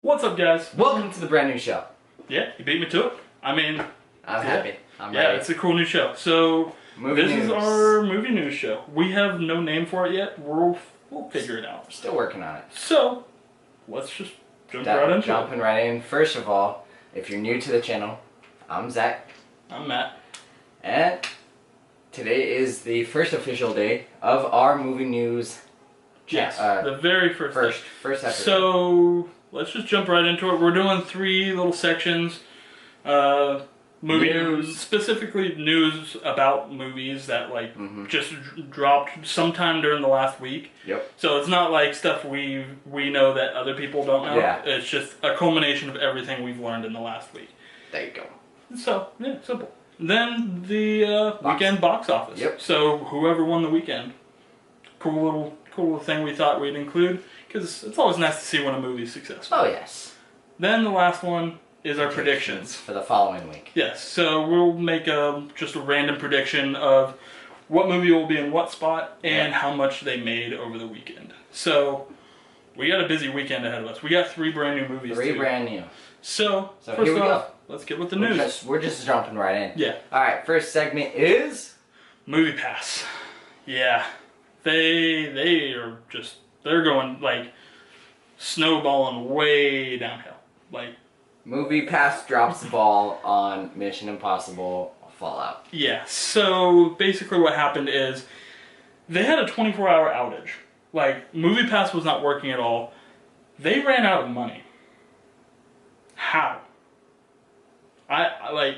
What's up, guys? Welcome to the brand new show. Yeah, you beat me to it. I mean, I'm happy. I'm yeah, ready. It's a cool new show. So Movie news. Is our movie news show. We have no name for it yet. We'll figure it out. Still working on it. So let's just jump right into it. Jumping right in. First of all, if you're new to the channel, I'm Zach. I'm Matt. And today is the first official day of our movie news. Yes, the very first episode. So let's just jump right into it. We're doing 3 little sections. Movie news, specifically news about movies that just dropped sometime during the last week. Yep. So it's not like stuff we know that other people don't know. Yeah. It's just a culmination of everything we've learned in the last week. There you go. So yeah, simple. Then the weekend box office. Yep. So whoever won the weekend, cool little thing we thought we'd include, because it's always nice to see when a movie's successful. Oh yes. Then the last one is our predictions for the following week. Yes, so we'll make just a random prediction of what movie will be in what spot and how much they made over the weekend. So we got a busy weekend ahead of us. We got 3 brand new movies. 3 brand new. So here we go. Let's get with the news. We're just jumping right in. Yeah. All right. First segment is Movie Pass. Yeah, they're going like snowballing way downhill. Movie Pass drops the ball on Mission Impossible Fallout. Yeah, so basically what happened is they had a 24-hour outage. Movie Pass was not working at all. They ran out of money. How? I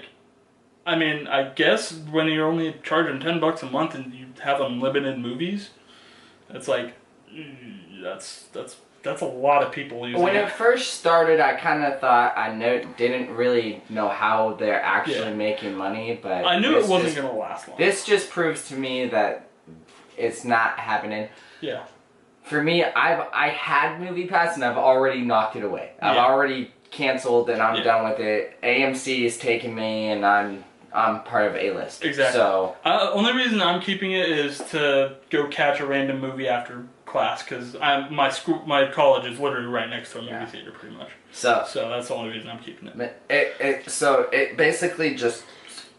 mean, I guess when you're only charging $10 a month and you have unlimited movies, it's that's a lot of people using When it first started, I kind of thought didn't really know how they're actually making money, but I knew it wasn't going to last long. This just proves to me that it's not happening. Yeah. For me, I had Movie Pass and I've already knocked it away. I've already canceled and I'm done with it. AMC is taking me and I'm part of A-list. Exactly. So only reason I'm keeping it is to go catch a random movie after class, because my college is literally right next to a movie theater, pretty much. So that's the only reason I'm keeping it. So it basically just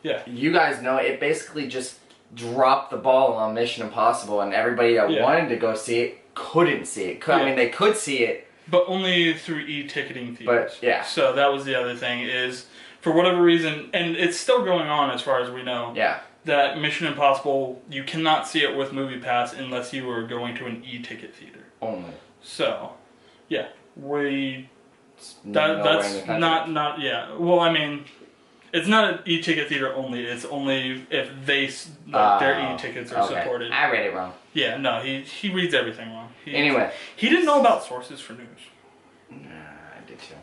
you guys know it basically just dropped the ball on Mission Impossible, and everybody that wanted to go see it couldn't see it. I mean, they could see it, but only through e-ticketing theaters. But so that was the other thing is, for whatever reason, and it's still going on as far as we know. Yeah. That Mission Impossible, you cannot see it with Movie Pass unless you are going to an e-ticket theater. Only. So, yeah, that's not Well, I mean, it's not an e-ticket theater only. It's only if their e-tickets are supported. I read it wrong. Yeah, no, he reads everything wrong. Anyway, he didn't know about sources for news. I did too.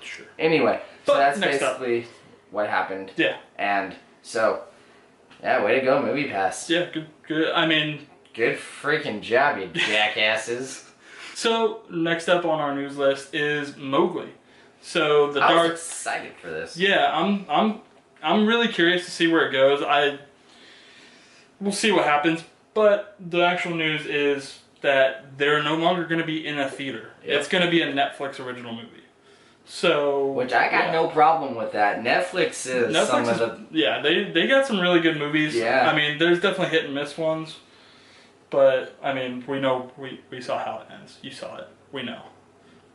Sure. Anyway, so that's basically what happened. Yeah. And so, way to go, Movie Pass. Yeah, good. I mean, good freaking job, you jackasses. So next up on our news list is Mowgli. So I was excited for this. Yeah, I'm really curious to see where it goes. We'll see what happens. But the actual news is that they're no longer going to be in a theater. Yep. It's going to be a Netflix original movie. So, which I got no problem with that. Netflix they got some really good movies. Yeah. I mean, there's definitely hit and miss ones. But I mean, we know we saw how it ends. You saw it. We know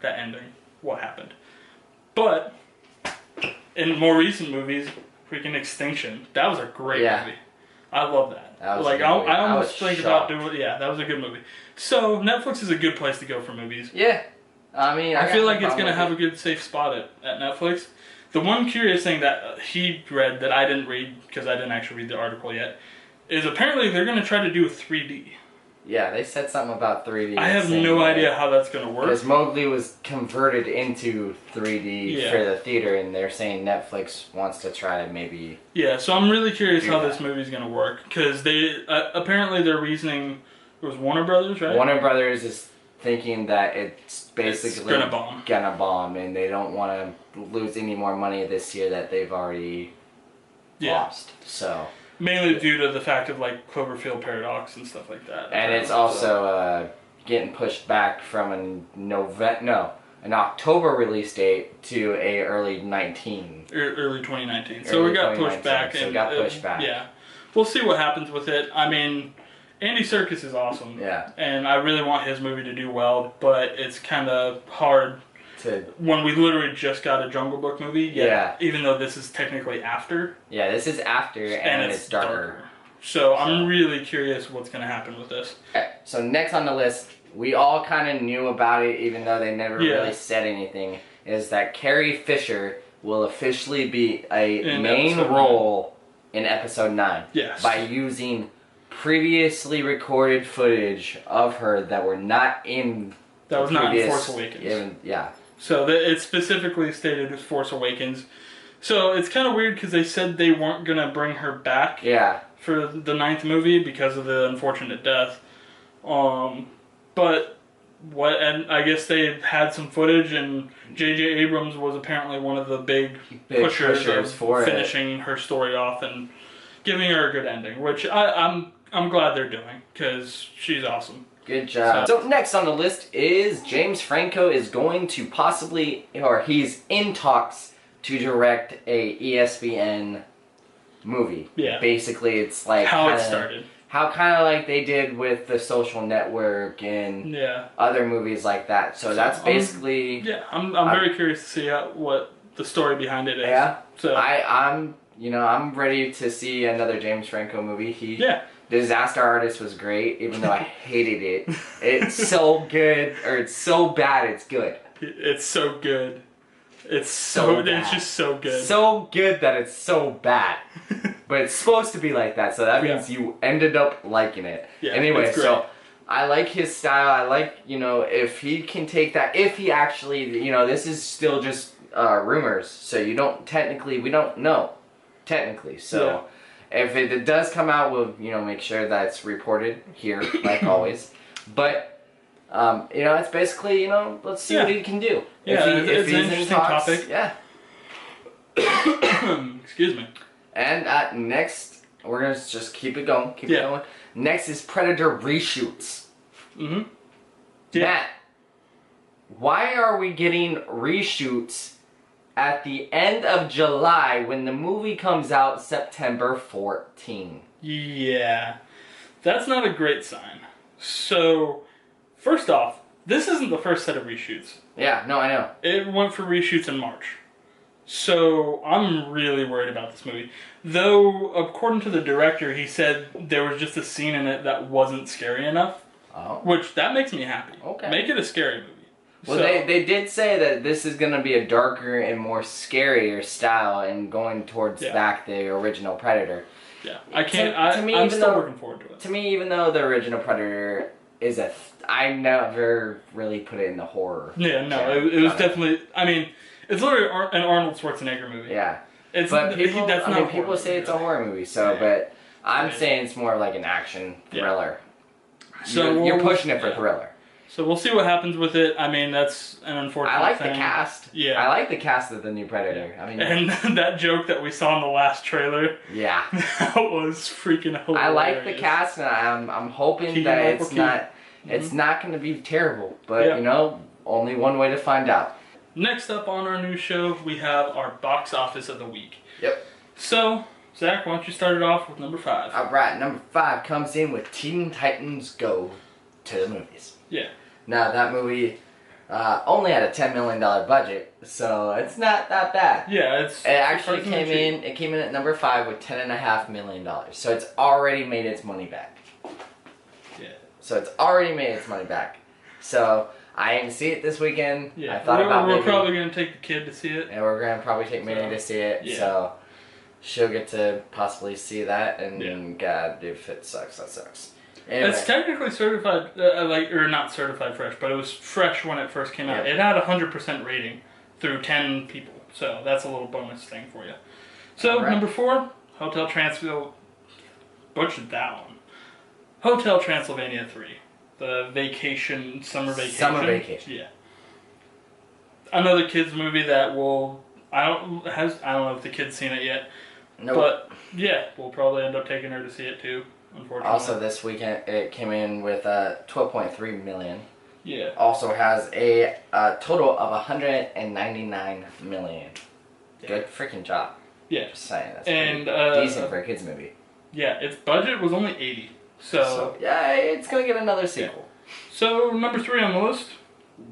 that ending. What happened? But in more recent movies, freaking Extinction. That was a great movie. I love that. I almost think about doing. Yeah, that was a good movie. So Netflix is a good place to go for movies. Yeah. I mean, I feel like it's going to have a good safe spot at Netflix. The one curious thing that he read that I didn't read, because I didn't actually read the article yet, is apparently they're going to try to do a 3D. Yeah, they said something about 3D. I have no idea how that's going to work. Because Mowgli was converted into 3D for the theater, and they're saying Netflix wants to try to maybe... Yeah, so I'm really curious how this movie's going to work. Because they apparently their reasoning was Warner Brothers, right? Warner Brothers is thinking that it's basically gonna bomb, and they don't want to lose any more money this year that they've already lost. So mainly due to the fact of Cloverfield Paradox and stuff like that. And it's also getting pushed back from an October release date to a early 19. Early 2019. So we got pushed back. So it got pushed back. Yeah. We'll see what happens with it. I mean, Andy Serkis is awesome. Yeah. And I really want his movie to do well, but it's kind of hard when we literally just got a Jungle Book movie. Yeah. Even though this is technically after. Yeah, this is after, and it's darker. So I'm really curious what's going to happen with this. Okay, so next on the list, we all kind of knew about it, even though they never really said anything, is that Carrie Fisher will officially be a main role in episode 9. Yes. By using previously recorded footage of her that were not in... That was not in Force Awakens. Yeah. So it specifically stated as Force Awakens. So it's kind of weird because they said they weren't going to bring her back. Yeah. For the 9th movie because of the unfortunate death. But and I guess they had some footage, and J.J. Abrams was apparently one of the big pushers of finishing her story off and giving her a good ending, which I'm glad they're doing because she's awesome. Good job. So next on the list is James Franco is going to possibly, or he's in talks to direct a ESPN movie. Yeah. Basically, it's like how it started. How kind of like they did with The Social Network and other movies like that. So that's basically. I'm very curious to see what the story behind it is. Yeah. So I'm ready to see another James Franco movie. Disaster Artist was great, even though I hated it. It's so good, or it's so bad, it's good. It's so good. It's so bad. It's just so good. So good that it's so bad. But it's supposed to be like that, so that means you ended up liking it. Yeah, anyway, so I like his style. I like, if he can take that, if he actually, this is still just rumors, so we don't know, technically. So if it does come out, we'll, make sure that it's reported here, like always. But... it's basically, let's see what he can do. Yeah, it's an interesting topic. Yeah. Excuse me. And next, we're going to just keep it going. Keep it going. Next is Predator reshoots. Mm-hmm. Yeah. Matt, why are we getting reshoots at the end of July when the movie comes out September 14? Yeah. That's not a great sign. So... First off, this isn't the first set of reshoots. Yeah, no, I know. It went for reshoots in March. So, I'm really worried about this movie. Though, according to the director, he said there was just a scene in it that wasn't scary enough. Oh. Which, that makes me happy. Okay. Make it a scary movie. Well, they did say that this is going to be a darker and more scarier style and going towards back the original Predator. Yeah. I'm still looking forward to it. To me, even though the original Predator is I never really put it in the horror. Yeah, no, it was definitely. I mean, it's literally an Arnold Schwarzenegger movie. Yeah, but people say it's a horror movie. So, but I'm saying it's more like an action thriller. So you're pushing it for thriller. So we'll see what happens with it. I mean, that's an unfortunate thing. I like the cast. Yeah. I like the cast of the new Predator. I mean, and that joke that we saw in the last trailer. Yeah. That was freaking hilarious. I like the cast, and I'm hoping that it's not. It's not going to be terrible, but only one way to find out. Next up on our new show, we have our box office of the week. Yep. So, Zach, why don't you start it off with number 5? Alright, number 5 comes in with Teen Titans Go to the movies. Yeah. Now, that movie only had a $10 million budget, so it's not that bad. Yeah, it actually came in at number 5 with $10.5 million, so it's already made its money back. So it's already made its money back. So I didn't see it this weekend. Yeah, I thought we're probably going to take the kid to see it. And we're going to probably take Minnie to see it. Yeah. So she'll get to possibly see that. And God, if it sucks, that sucks. Anyway. It's technically certified, or not certified fresh, but it was fresh when it first came out. It had 100% rating through 10 people. So that's a little bonus thing for you. So number 4, Hotel Transylvania. Butchered that one. Hotel Transylvania 3. The summer vacation. Summer vacation. Yeah. Another kids movie that I don't know if the kid's seen it yet. Nope. But yeah, we'll probably end up taking her to see it too, unfortunately. Also this weekend it came in with $12.3 million. Yeah. also has a total of 199 million. Yeah. Good freaking job. Yeah. Just saying, that's And decent for a kids movie. Yeah, its budget was only 80. So yeah, it's gonna get another sequel. Yeah. So number 3 on the list,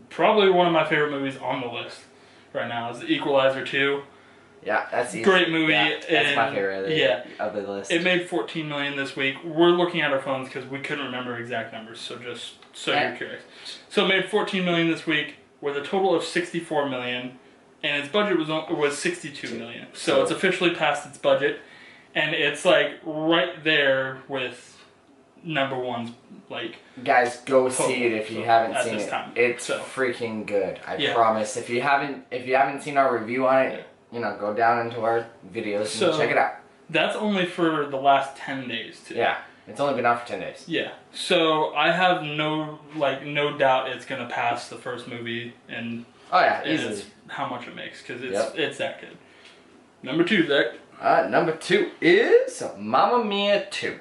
probably one of my favorite movies on the list right now is The Equalizer 2. Yeah, that's easy. Great movie. Yeah, that's my favorite of the list. It made 14 million this week. We're looking at our phones because we couldn't remember exact numbers, so just so you're curious. So it made 14 million this week with a total of 64 million, and its budget was 62 million. So it's officially past its budget, and it's like right there with number one's like. Guys, go see it if you haven't seen it. It's freaking good. I promise. If you haven't seen our review on it, go down into our videos and check it out. That's only for the last 10 days too. Yeah, it's only been out for 10 days. Yeah, so I have no doubt it's gonna pass the first movie and. Oh yeah, easily. How much it makes because it's that good. Number 2, Zach. Number 2 is Mamma Mia 2.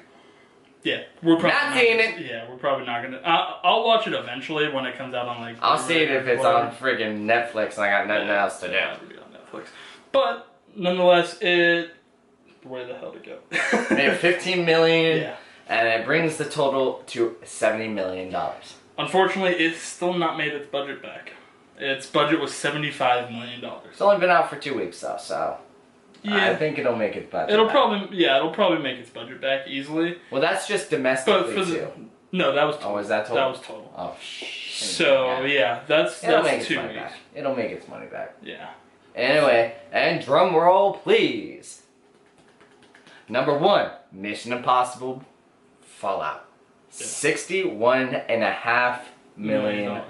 Yeah, we're probably not seeing it. Yeah, we're probably not gonna. I'll watch it eventually when it comes out on like. I'll see it if it's on friggin' Netflix and I got nothing else to do. It'll be on Netflix, but nonetheless, where the hell to go? Made 15 million, and it brings the total to $70 million. Unfortunately, it's still not made its budget back. Its budget was $75 million. It's only been out for 2 weeks though, so. Yeah. I think it'll make its budget. It'll probably make its budget back easily. Well, that's just domestically too. No, that was total. Oh, was that total? That was total. Oh shit. So that's 2 weeks. Back. It'll make its money back. Yeah. Anyway, and drum roll, please. Number 1, Mission Impossible Fallout. $61.5 million.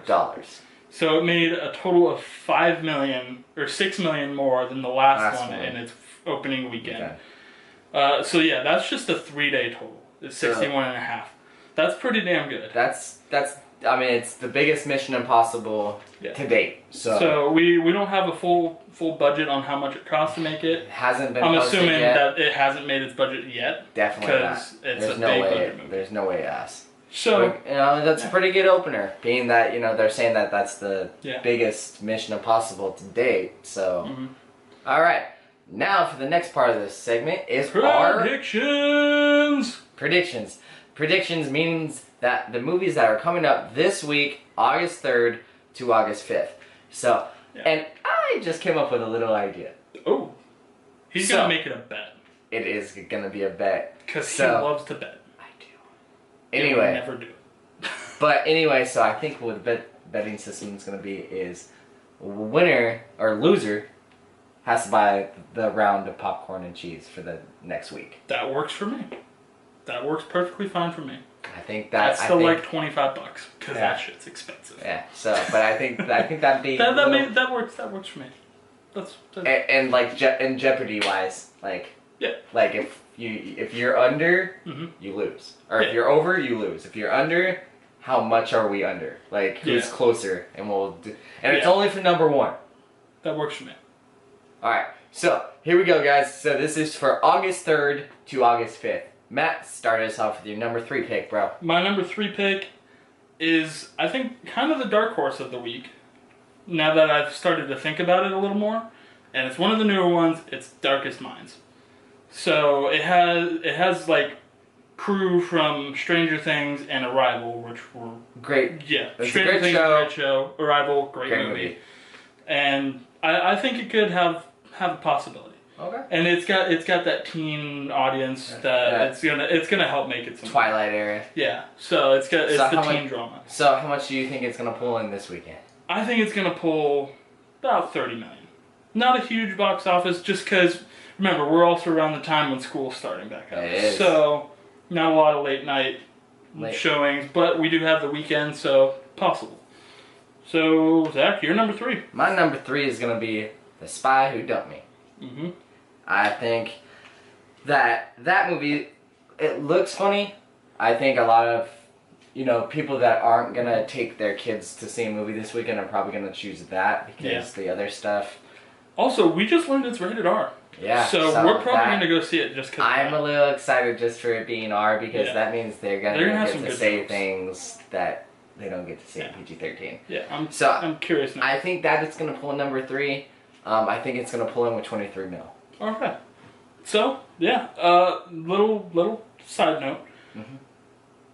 So it made a total of 5 million or 6 million more than the last one in its opening weekend. Okay. So yeah, that's just a 3-day total. It's 61.5. That's pretty damn good. That's I mean, it's the biggest Mission Impossible to date. So we don't have a full budget on how much it costs to make it. It hasn't been. I'm assuming that it hasn't made its budget yet. Definitely not. Because it's a big budget movie. There's no way it has. So but, that's a pretty good opener, being that they're saying that that's the biggest Mission Impossible to date. So, all right, now for the next part of this segment is predictions. Predictions means that the movies that are coming up this week, August 3rd to August 5th. So, and I just came up with a little idea. Oh, he's gonna make it a bet. It is gonna be a bet because he loves to bet. Anyway, never do. But anyway, so I think what the betting system is going to be is winner or loser has to buy the round of popcorn and cheese for the next week. That works for me. That works perfectly fine for me. I think that's still like $25 because that shit's expensive. Yeah. So, but I think that'd be that works. That works for me. That's and like in Jeopardy wise, like if you're under, you lose. Or if you're over, you lose. If you're under, how much are we under? Like, who's closer? And we'll do... And it's only for number 1. That works for me. Alright, so here we go, guys. So this is for August 3rd to August 5th. Matt, start us off with your number 3 pick, bro. My number 3 pick is, I think, kind of the dark horse of the week. Now that I've started to think about it a little more. And it's one of the newer ones. It's Darkest Minds. So it has like crew from Stranger Things and Arrival, which were great. Yeah, Stranger Things, great show. Arrival, great movie. And I think it could have a possibility. Okay. And it's got that teen audience that it's gonna help make it some Twilight era. Yeah. So it's the teen drama. So how much do you think it's gonna pull in this weekend? I think it's gonna pull about 30 million. Not a huge box office, just because. Remember, we're also around the time when school's starting back up. It is. So, not a lot of late night showings, but we do have the weekend, so possible. So, Zach, you're number 3. My number 3 is going to be The Spy Who Dumped Me. I think that movie, it looks funny. I think a lot of, people that aren't going to take their kids to see a movie this weekend are probably going to choose that because the other stuff. Also, we just learned it's rated R. Yeah. So we're probably going to go see it just because I'm a little excited just for it being R because that means they're going to get to say things that they don't get to see it PG-13. Yeah, I'm curious now. I think that it's gonna pull in number 3. I think it's gonna pull in with 23 mil. Okay. So yeah, little side note. Mm-hmm.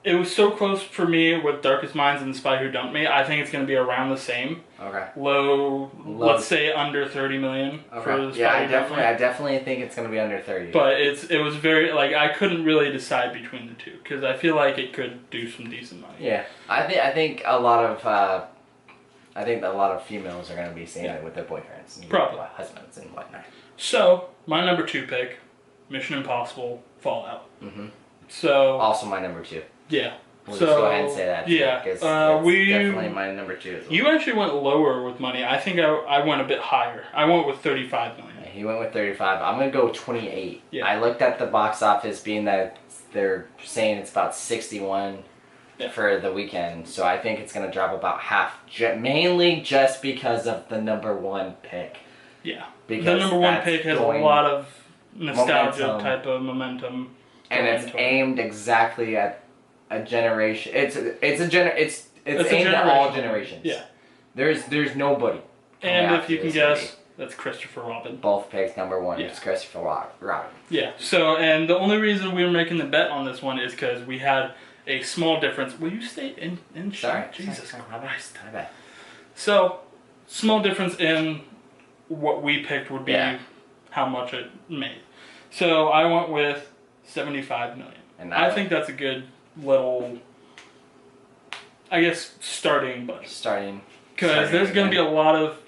It was so close for me with Darkest Minds and The Spy Who Dumped Me. I think it's going to be around the same. Okay. Low. Let's say under 30 million for The Spy Who Dumped Me. I definitely think it's going to be under 30. But it was very, like, I couldn't really decide between the two because I feel like it could do some decent money. Yeah, I think a lot of females are going to be seeing it with their boyfriends, and probably husbands and whatnot. So my number 2 pick, Mission Impossible Fallout. Mm-hmm. So also my number 2. Yeah. We'll just go ahead and say that. Yeah. It's definitely my number 2 as well. You actually went lower with money. I think I went a bit higher. I went with 35 million. Yeah, he went with 35. I'm going to go 28. Yeah. I looked at the box office being that they're saying it's about 61 for the weekend. So I think it's going to drop about half. Mainly just because of the number 1 pick. Yeah. Because the number 1 pick has a lot of nostalgia type of momentum. And it's aimed exactly at a generation. It's aimed at all generations. Yeah. There's nobody. And if you can guess, that's Christopher Robin. Both picks number 1 is Christopher Robin. Yeah. So, and the only reason we were making the bet on this one is because we had a small difference. Will you stay in Sorry. Jesus Christ. My bad. So, small difference in what we picked would be how much it made. So I went with 75 million. And I think that's a good little, I guess, starting budget. Because there's going to be a lot of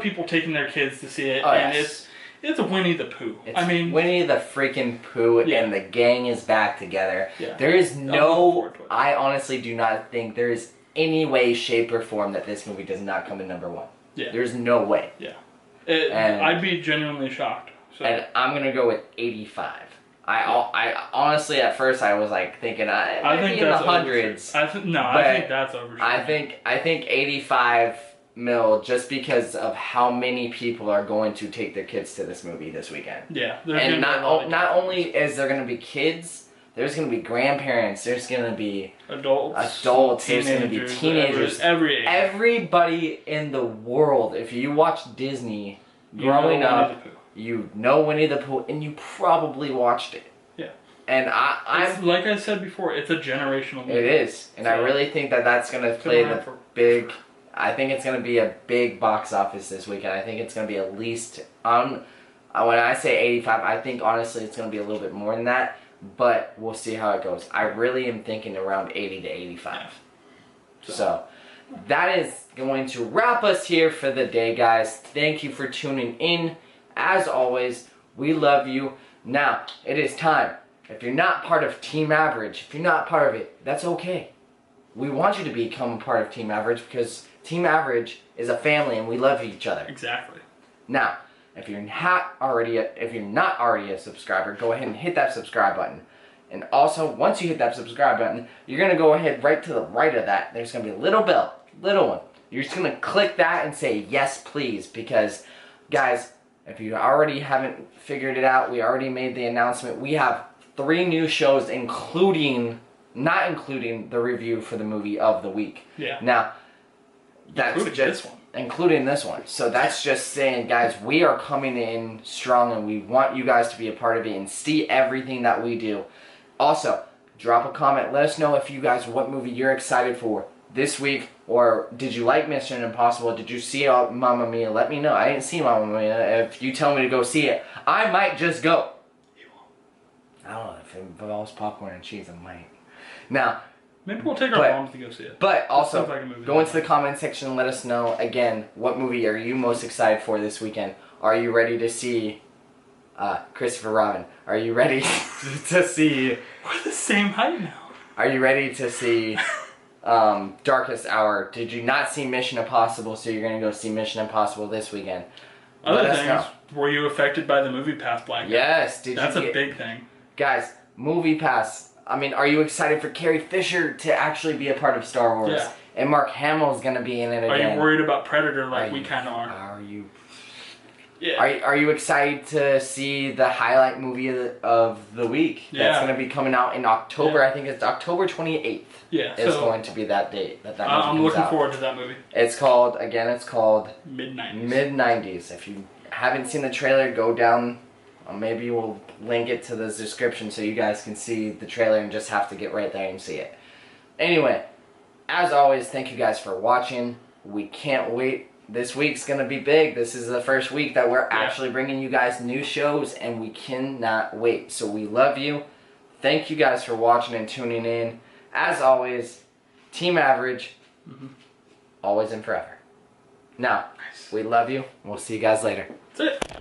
people taking their kids to see it, and it's a Winnie the Pooh. I mean, Winnie the freaking Pooh, and the gang is back together. Yeah. There is I honestly do not think there is any way, shape, or form that this movie does not come in number 1. Yeah. There's no way. Yeah. I'd be genuinely shocked. So. And I'm going to go with 85. I honestly, at first, I was like thinking I think in the hundreds. I think that's overshooting. I think 85 mil just because of how many people are going to take their kids to this movie this weekend. Yeah, and not only is there going to be kids, there's going to be grandparents. There's going to be adults. There's going to be teenagers. Everybody in the world. If you watch Disney growing up. You know Winnie the Pooh, and you probably watched it. Yeah. And I'm like I said before, it's a generational movie. It is, and I really think that that's gonna play the big. I think it's gonna be a big box office this weekend. I think it's gonna be at least when I say 85, I think honestly it's gonna be a little bit more than that. But we'll see how it goes. I really am thinking around 80 to 85. Yeah. So that is going to wrap us here for the day, guys. Thank you for tuning in. As always, we love you. Now, it is time. If you're not part of Team Average, if you're not part of it, that's okay. We want you to become a part of Team Average because Team Average is a family and we love each other. Exactly. Now, if you're not already a subscriber, go ahead and hit that subscribe button. And also, once you hit that subscribe button, you're going to go ahead right to the right of that. There's going to be a little bell, little one. You're just going to click that and say, yes, please. Because, guys, if you already haven't figured it out, we already made the announcement. We have 3 new shows, not including the review for the movie of the week. Yeah. Now, that's including this one. So that's just saying, guys, we are coming in strong, and we want you guys to be a part of it and see everything that we do. Also, drop a comment. Let us know if you guys what movie you're excited for this week, or did you like Mission Impossible? Did you see Mamma Mia? Let me know. I didn't see Mamma Mia. If you tell me to go see it, I might just go. You won't. I don't know. If it involves popcorn and cheese, I might. Now, maybe we'll take our moms to go see it. But also, go into the comment section and let us know, again, what movie are you most excited for this weekend? Are you ready to see Christopher Robin? Are you ready to see... We're the same height now. Are you ready to see... Darkest Hour? Did you not see Mission Impossible, so you're going to go see Mission Impossible this weekend? Other things, were you affected by the Movie Pass blackout? Yes. That's a big thing. Guys, Movie Pass. I mean, are you excited for Carrie Fisher to actually be a part of Star Wars? Yeah. And Mark Hamill's going to be in it again. Are you worried about Predator like we kind of are? Are you... Yeah. Are you excited to see the highlight movie of the week? Yeah. That's going to be coming out in October. Yeah. I think it's October 28th. Yeah. Is So going to be that date that movie I'm comes looking out. forward to that movie. It's called Mid-90s. Mid-90s. If you haven't seen the trailer, go down. Maybe we'll link it to the description so you guys can see the trailer and just have to get right there and see it. Anyway, as always, thank you guys for watching. We can't wait. This week's going to be big. This is the first week that we're actually bringing you guys new shows, and we cannot wait. So we love you. Thank you guys for watching and tuning in. As always, Team Average, always and forever. Now, we love you. We'll see you guys later. That's it.